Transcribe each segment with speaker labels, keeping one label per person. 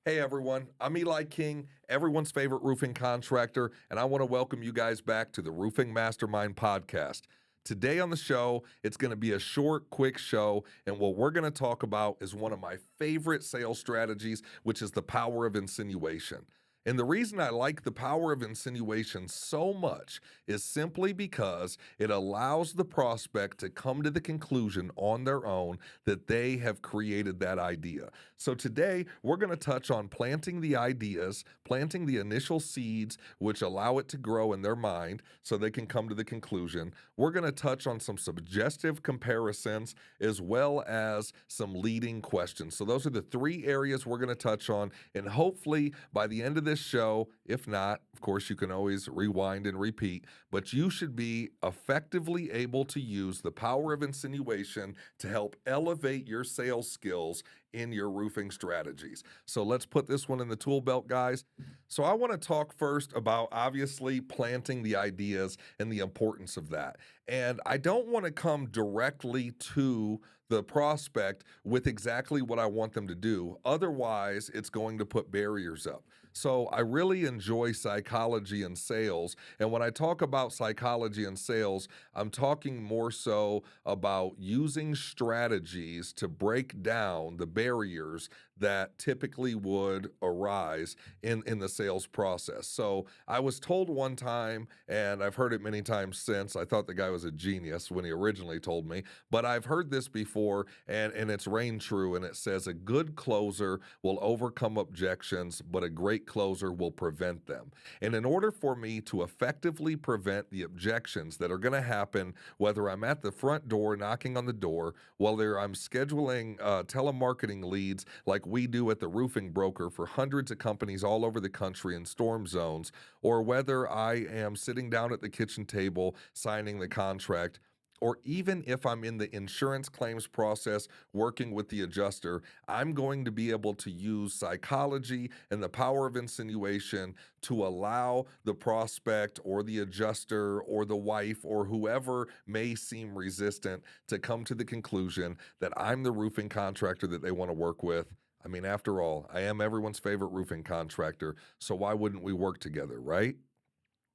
Speaker 1: Hey everyone, I'm Eli King, everyone's favorite roofing contractor, and I want to welcome you guys back to the Roofing Mastermind podcast. Today on the show, it's going to be a short, quick show, and what we're going to talk about is one of my favorite sales strategies, which is the power of insinuation. And the reason I like the power of insinuation so much is simply because it allows the prospect to come to the conclusion on their own that they have created that idea. So today, we're going to touch on planting the ideas, planting the initial seeds, which allow it to grow in their mind so they can come to the conclusion. We're going to touch on some suggestive comparisons as well as some leading questions. So those are the three areas we're going to touch on. And hopefully, by the end of this show, if not, of course, you can always rewind and repeat, but you should be effectively able to use the power of insinuation to help elevate your sales skills in your roofing strategies. So let's put this one in the tool belt, guys. So I want to talk first about obviously planting the ideas and the importance of that. And I don't want to come directly to the prospect with exactly what I want them to do. Otherwise, it's going to put barriers up. So I really enjoy psychology and sales. And when I talk about psychology and sales, I'm talking more so about using strategies to break down the barriers that typically would arise in the sales process. So I was told one time, and I've heard it many times since, I thought the guy was a genius when he originally told me, but I've heard this before, and it's reigned true, and it says a good closer will overcome objections, but a great closer will prevent them. And in order for me to effectively prevent the objections that are going to happen, whether I'm at the front door knocking on the door, whether I'm scheduling telemarketing leads like we do at the roofing broker for hundreds of companies all over the country in storm zones, or whether I am sitting down at the kitchen table signing the contract, or even if I'm in the insurance claims process working with the adjuster, I'm going to be able to use psychology and the power of insinuation to allow the prospect or the adjuster or the wife or whoever may seem resistant to come to the conclusion that I'm the roofing contractor that they want to work with. I mean, after all, I am everyone's favorite roofing contractor, so why wouldn't we work together, right?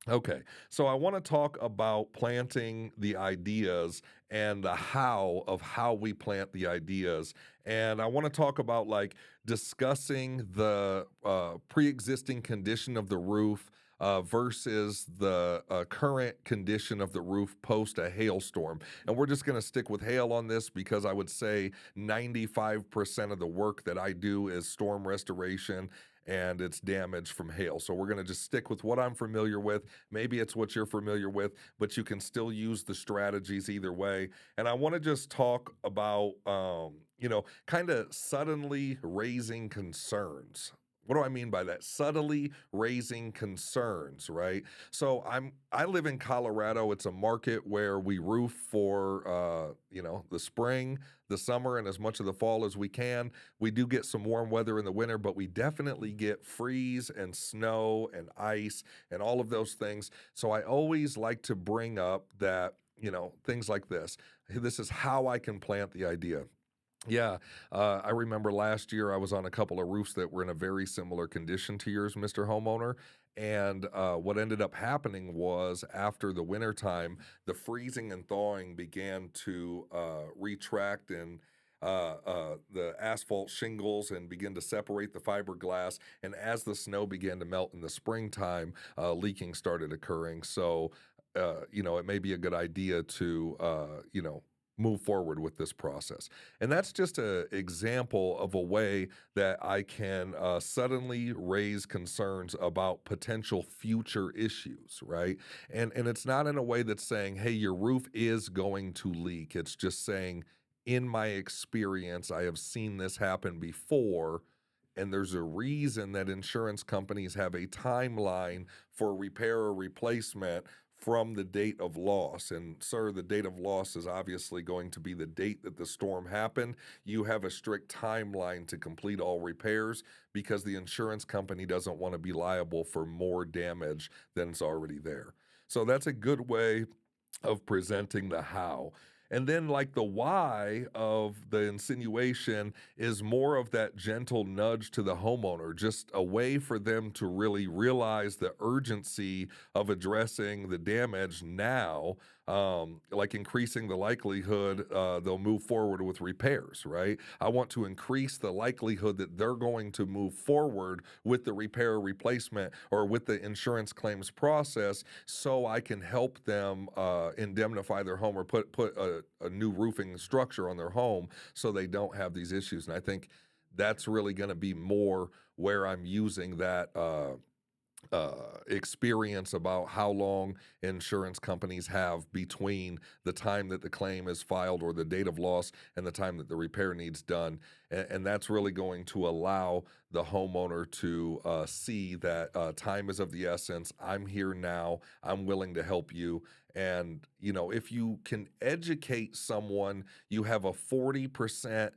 Speaker 1: Okay, so I want to talk about planting the ideas and the how of how we plant the ideas. And I want to talk about like discussing the pre-existing condition of the roof versus the current condition of the roof post a hailstorm. And we're just going to stick with hail on this because I would say 95% of the work that I do is storm restoration and it's damage from hail. So we're going to just stick with what I'm familiar with. Maybe it's what you're familiar with, but you can still use the strategies either way. And I want to just talk about, kind of suddenly raising concerns. What do I mean by that? Subtly raising concerns, right? So I live in Colorado. It's a market where we roof for the spring, the summer, and as much of the fall as we can. We do get some warm weather in the winter, but we definitely get freeze and snow and ice and all of those things. So I always like to bring up that, things like this. This is how I can plant the idea. Yeah, I remember last year I was on a couple of roofs that were in a very similar condition to yours, Mr. Homeowner. And what ended up happening was after the wintertime, the freezing and thawing began to retract and the asphalt shingles and begin to separate the fiberglass. And as the snow began to melt in the springtime, leaking started occurring. So, it may be a good idea to, move forward with this process. And that's just an example of a way that I can suddenly raise concerns about potential future issues, right? And it's not in a way that's saying, hey, your roof is going to leak. It's just saying, in my experience, I have seen this happen before. And there's a reason that insurance companies have a timeline for repair or replacement from the date of loss. And sir, the date of loss is obviously going to be the date that the storm happened. You have a strict timeline to complete all repairs because the insurance company doesn't want to be liable for more damage than is already there. So that's a good way of presenting the how. And then, like, the why of the insinuation is more of that gentle nudge to the homeowner, just a way for them to really realize the urgency of addressing the damage now, like increasing the likelihood they'll move forward with repairs, right? I want to increase the likelihood that they're going to move forward with the repair or replacement or with the insurance claims process, so I can help them indemnify their home or put a new roofing structure on their home so they don't have these issues. And I think that's really going to be more where I'm using that experience about how long insurance companies have between the time that the claim is filed or the date of loss and the time that the repair needs done. And that's really going to allow the homeowner to see that time is of the essence. I'm here now. I'm willing to help you. And, if you can educate someone, you have a 40%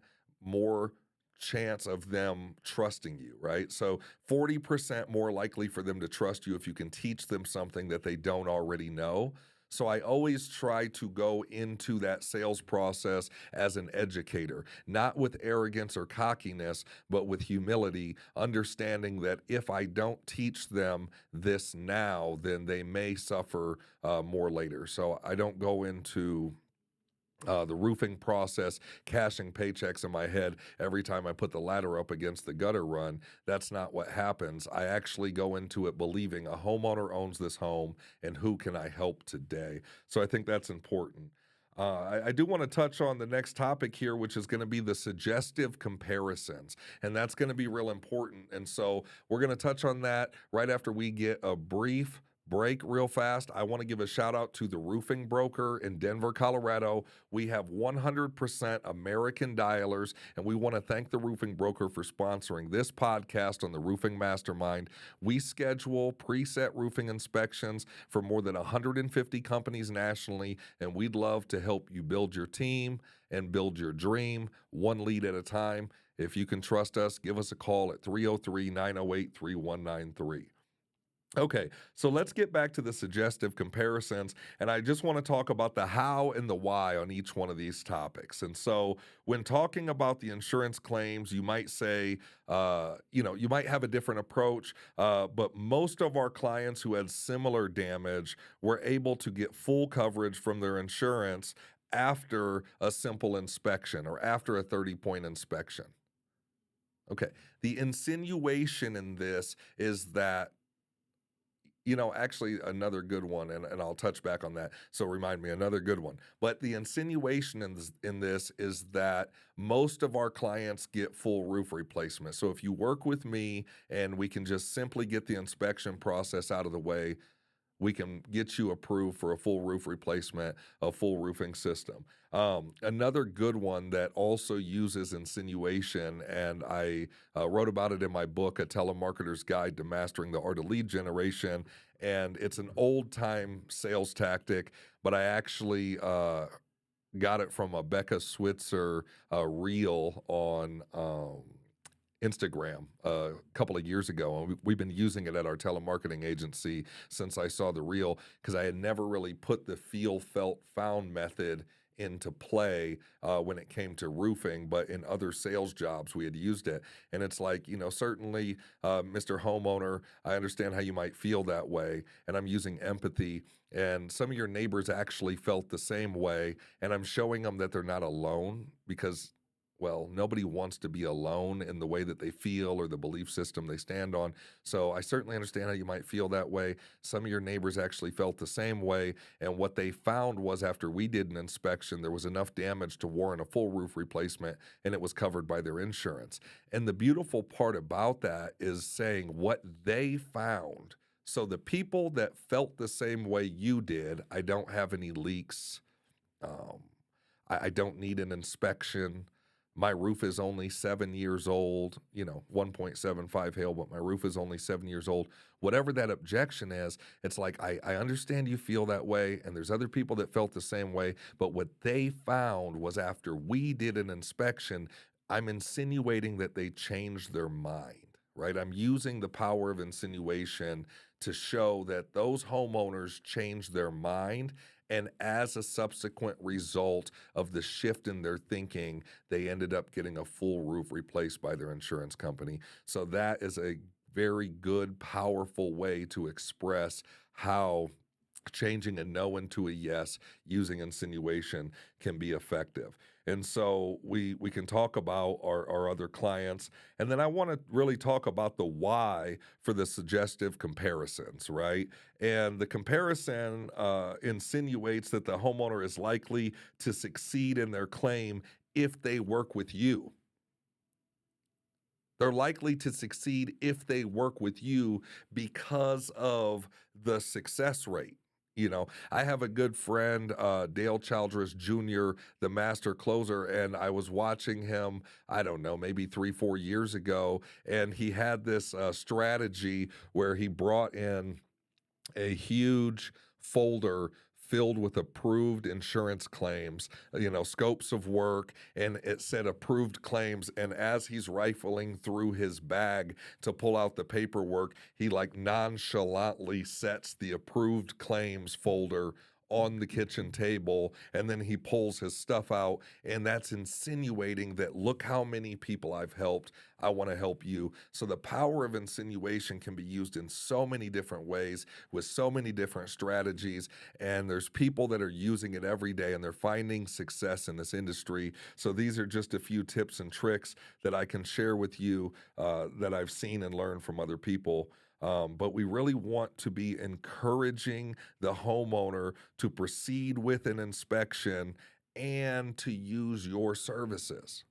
Speaker 1: more chance of them trusting you, right? So 40% more likely for them to trust you if you can teach them something that they don't already know. So I always try to go into that sales process as an educator, not with arrogance or cockiness, but with humility, understanding that if I don't teach them this now, then they may suffer more later. So I don't go into the roofing process, cashing paychecks in my head every time I put the ladder up against the gutter run. That's not what happens. I actually go into it believing a homeowner owns this home and who can I help today? So I think that's important. I do want to touch on the next topic here, which is going to be the suggestive comparisons. And that's going to be real important. And so we're going to touch on that right after we get a brief break real fast. I want to give a shout out to the roofing broker in Denver, Colorado. We have 100% American dialers, and we want to thank the roofing broker for sponsoring this podcast on the Roofing Mastermind. We schedule preset roofing inspections for more than 150 companies nationally, and we'd love to help you build your team and build your dream one lead at a time. If you can trust us, give us a call at 303-908-3193. Okay, so let's get back to the suggestive comparisons, and I just want to talk about the how and the why on each one of these topics. And so, when talking about the insurance claims, you might say, you might have a different approach, but most of our clients who had similar damage were able to get full coverage from their insurance after a simple inspection or after a 30-point inspection. Okay, the insinuation in this is that actually another good one, and I'll touch back on that. So remind me, another good one. But the insinuation in this is that most of our clients get full roof replacement. So if you work with me and we can just simply get the inspection process out of the way, we can get you approved for a full roof replacement, a full roofing system. Another good one that also uses insinuation, and I wrote about it in my book, A Telemarketer's Guide to Mastering the Art of Lead Generation, and it's an old-time sales tactic, but I actually got it from a Becca Switzer reel on Instagram a couple of years ago, and we've been using it at our telemarketing agency since I saw the reel, because I had never really put the feel, felt, found method into play when it came to roofing, but in other sales jobs we had used it. And it's like, certainly, Mr. Homeowner, I understand how you might feel that way, and I'm using empathy, and some of your neighbors actually felt the same way, and I'm showing them that they're not alone, because nobody wants to be alone in the way that they feel or the belief system they stand on. So I certainly understand how you might feel that way. Some of your neighbors actually felt the same way. And what they found was, after we did an inspection, there was enough damage to warrant a full roof replacement, and it was covered by their insurance. And the beautiful part about that is saying what they found. So the people that felt the same way you did, I don't have any leaks. I don't need an inspection. My roof is only 7 years old, 1.75 hail, but my roof is only 7 years old. Whatever that objection is, it's like, I understand you feel that way, and there's other people that felt the same way, but what they found was, after we did an inspection, I'm insinuating that they changed their mind, right? I'm using the power of insinuation to show that those homeowners changed their mind, And as a subsequent result of the shift in their thinking, they ended up getting a full roof replaced by their insurance company. So that is a very good, powerful way to express how changing a no into a yes using insinuation can be effective. And so we can talk about our other clients. And then I want to really talk about the why for the suggestive comparisons, right? And the comparison insinuates that the homeowner is likely to succeed in their claim if they work with you. They're likely to succeed if they work with you because of the success rate. I have a good friend, Dale Childress Jr., the master closer, and I was watching him, I don't know, maybe 3, 4 years ago, and he had this strategy where he brought in a huge folder filled with approved insurance claims, scopes of work, and it said approved claims. And as he's rifling through his bag to pull out the paperwork, he like nonchalantly sets the approved claims folder on the kitchen table, and then he pulls his stuff out, and that's insinuating that look how many people I've helped, I want to help you. So the power of insinuation can be used in so many different ways with so many different strategies, and there's people that are using it every day and they're finding success in this industry. So these are just a few tips and tricks that I can share with you that I've seen and learned from other people. But we really want to be encouraging the homeowner to proceed with an inspection and to use your services.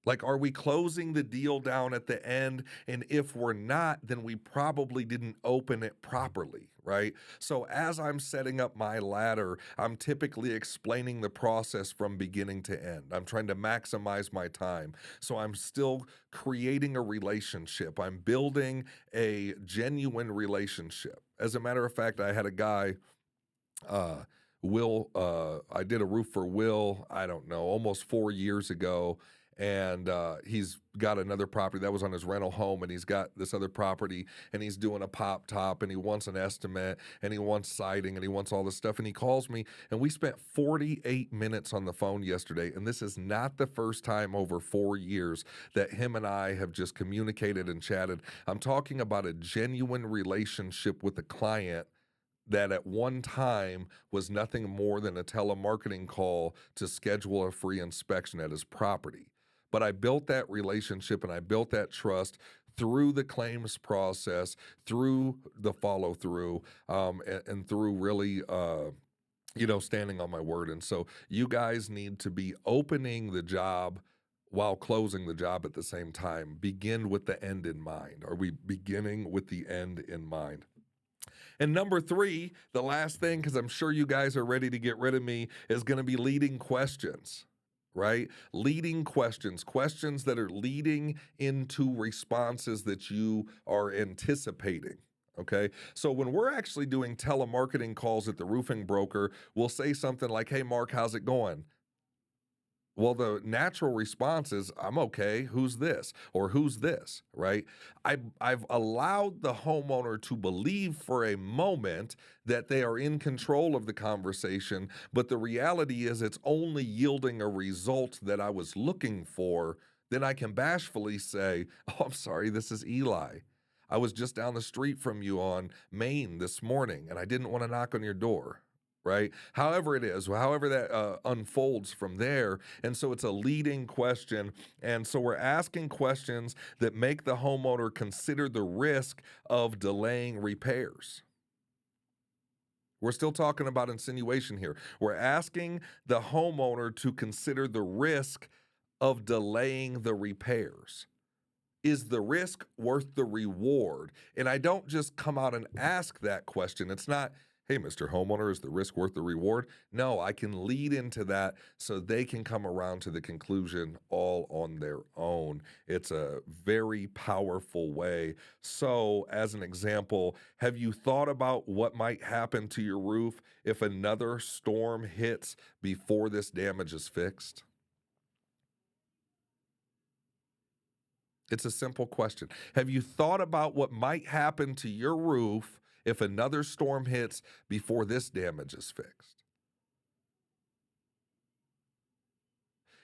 Speaker 1: Like, are we closing the deal down at the end? And if we're not, then we probably didn't open it properly, right? So, as I'm setting up my ladder, I'm typically explaining the process from beginning to end. I'm trying to maximize my time. So, I'm still creating a relationship, I'm building a genuine relationship. As a matter of fact, I had a guy. Will, I did a roof for Will, I don't know, almost 4 years ago. And he's got another property that was on his rental home, and he's got this other property, and he's doing a pop top, and he wants an estimate, and he wants siding, and he wants all this stuff. And he calls me, and we spent 48 minutes on the phone yesterday. And this is not the first time over 4 years that him and I have just communicated and chatted. I'm talking about a genuine relationship with the client that at one time was nothing more than a telemarketing call to schedule a free inspection at his property. But I built that relationship and I built that trust through the claims process, through the follow through, and through really, standing on my word. And so you guys need to be opening the job while closing the job at the same time. Begin with the end in mind. Are we beginning with the end in mind? And number 3, the last thing, because I'm sure you guys are ready to get rid of me, is going to be leading questions, right? Leading questions, questions that are leading into responses that you are anticipating. Okay. So when we're actually doing telemarketing calls at the roofing broker, we'll say something like, hey, Mark, how's it going? Well, the natural response is, I'm okay. Who's this? Or who's this? Right? I've allowed the homeowner to believe for a moment that they are in control of the conversation, but the reality is it's only yielding a result that I was looking for. Then I can bashfully say, oh, I'm sorry, this is Eli. I was just down the street from you on Main this morning, and I didn't want to knock on your door. Right? However it is, however that unfolds from there. And so it's a leading question. And so we're asking questions that make the homeowner consider the risk of delaying repairs. We're still talking about insinuation here. We're asking the homeowner to consider the risk of delaying the repairs. Is the risk worth the reward? And I don't just come out and ask that question. It's not, hey, Mr. Homeowner, is the risk worth the reward? No, I can lead into that so they can come around to the conclusion all on their own. It's a very powerful way. So, as an example, have you thought about what might happen to your roof if another storm hits before this damage is fixed? It's a simple question. Have you thought about what might happen to your roof if another storm hits before this damage is fixed?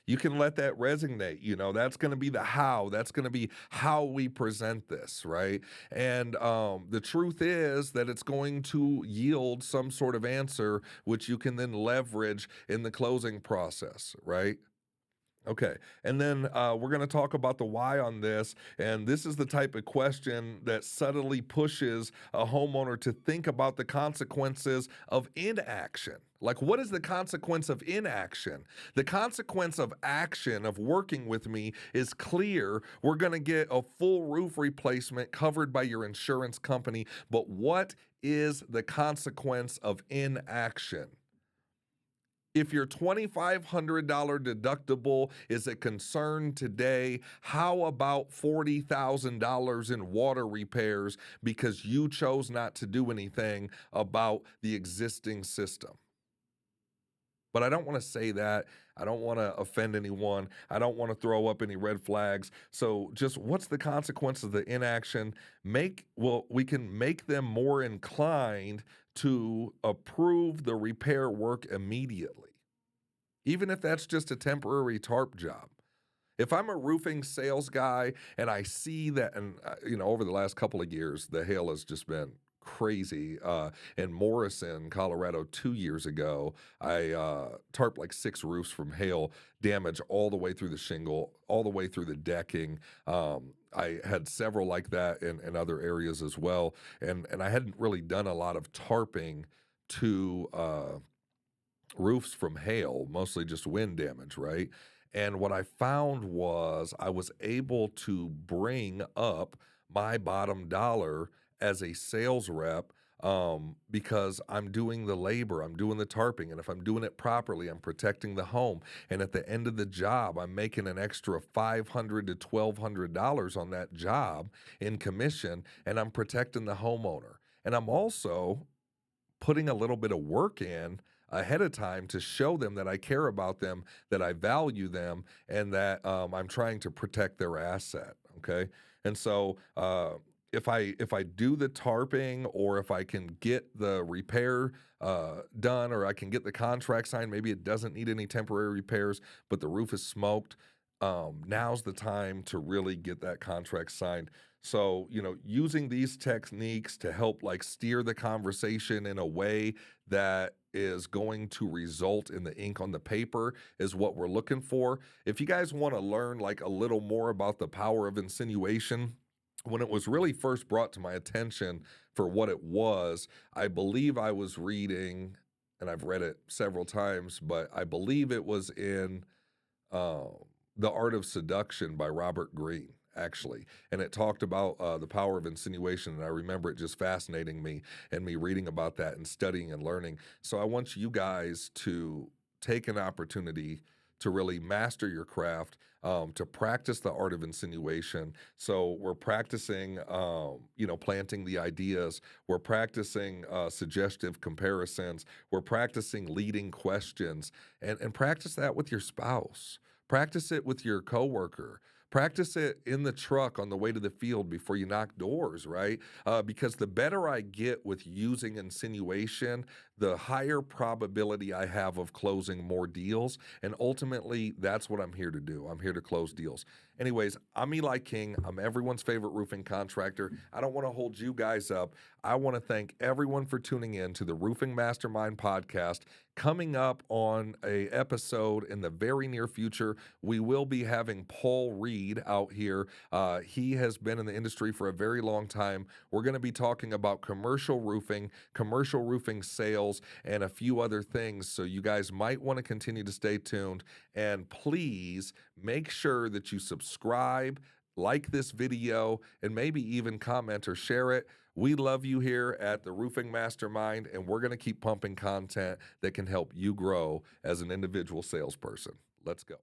Speaker 1: You can let that resonate. That's going to be the how. That's going to be how we present this, right? And the truth is that it's going to yield some sort of answer, which you can then leverage in the closing process, right? Okay. And then we're going to talk about the why on this. And this is the type of question that subtly pushes a homeowner to think about the consequences of inaction. Like, what is the consequence of inaction? The consequence of action, of working with me, is clear. We're going to get a full roof replacement covered by your insurance company. But what is the consequence of inaction? If your $2,500 deductible is a concern today, how about $40,000 in water repairs because you chose not to do anything about the existing system? But I don't want to say that. I don't want to offend anyone. I don't want to throw up any red flags. So just what's the consequence of the inaction? We can make them more inclined to approve the repair work immediately, even if that's just a temporary tarp job. If I'm a roofing sales guy and I see that, and over the last couple of years, the hail has just been crazy. In Morrison, Colorado, 2 years ago, I tarped like 6 roofs from hail damage all the way through the shingle, all the way through the decking. I had several like that in other areas as well, and I hadn't really done a lot of tarping to roofs from hail, mostly just wind damage, right? And what I found was I was able to bring up my bottom dollar as a sales rep, because I'm doing the labor, I'm doing the tarping, and if I'm doing it properly, I'm protecting the home. And at the end of the job, I'm making an extra $500 to $1,200 on that job in commission, and I'm protecting the homeowner. And I'm also putting a little bit of work in ahead of time to show them that I care about them, that I value them, and that I'm trying to protect their asset. Okay, and so if I do the tarping, or if I can get the repair done, or I can get the contract signed, maybe it doesn't need any temporary repairs, but the roof is smoked. Now's the time to really get that contract signed. So, using these techniques to help like steer the conversation in a way that is going to result in the ink on the paper is what we're looking for. If you guys want to learn like a little more about the power of insinuation, when it was really first brought to my attention for what it was, I believe I was reading, and I've read it several times, but I believe it was in uh, The Art of Seduction by Robert Greene, actually. And it talked about the power of insinuation. And I remember it just fascinating me and me reading about that and studying and learning. So I want you guys to take an opportunity to really master your craft, to practice the art of insinuation. So we're practicing, planting the ideas. We're practicing suggestive comparisons. We're practicing leading questions, and practice that with your spouse. Practice it with your coworker. Practice it in the truck on the way to the field before you knock doors, right? Because the better I get with using insinuation, the higher probability I have of closing more deals. And ultimately, that's what I'm here to do. I'm here to close deals. Anyways, I'm Eli King. I'm everyone's favorite roofing contractor. I don't want to hold you guys up. I want to thank everyone for tuning in to the Roofing Mastermind podcast. Coming up on a episode in the very near future, we will be having Paul Reed out here. He has been in the industry for a very long time. We're going to be talking about commercial roofing sales, and a few other things. So you guys might want to continue to stay tuned. And please make sure that you subscribe, like this video, and maybe even comment or share it. We love you here at the Roofing Mastermind, and we're going to keep pumping content that can help you grow as an individual salesperson. Let's go.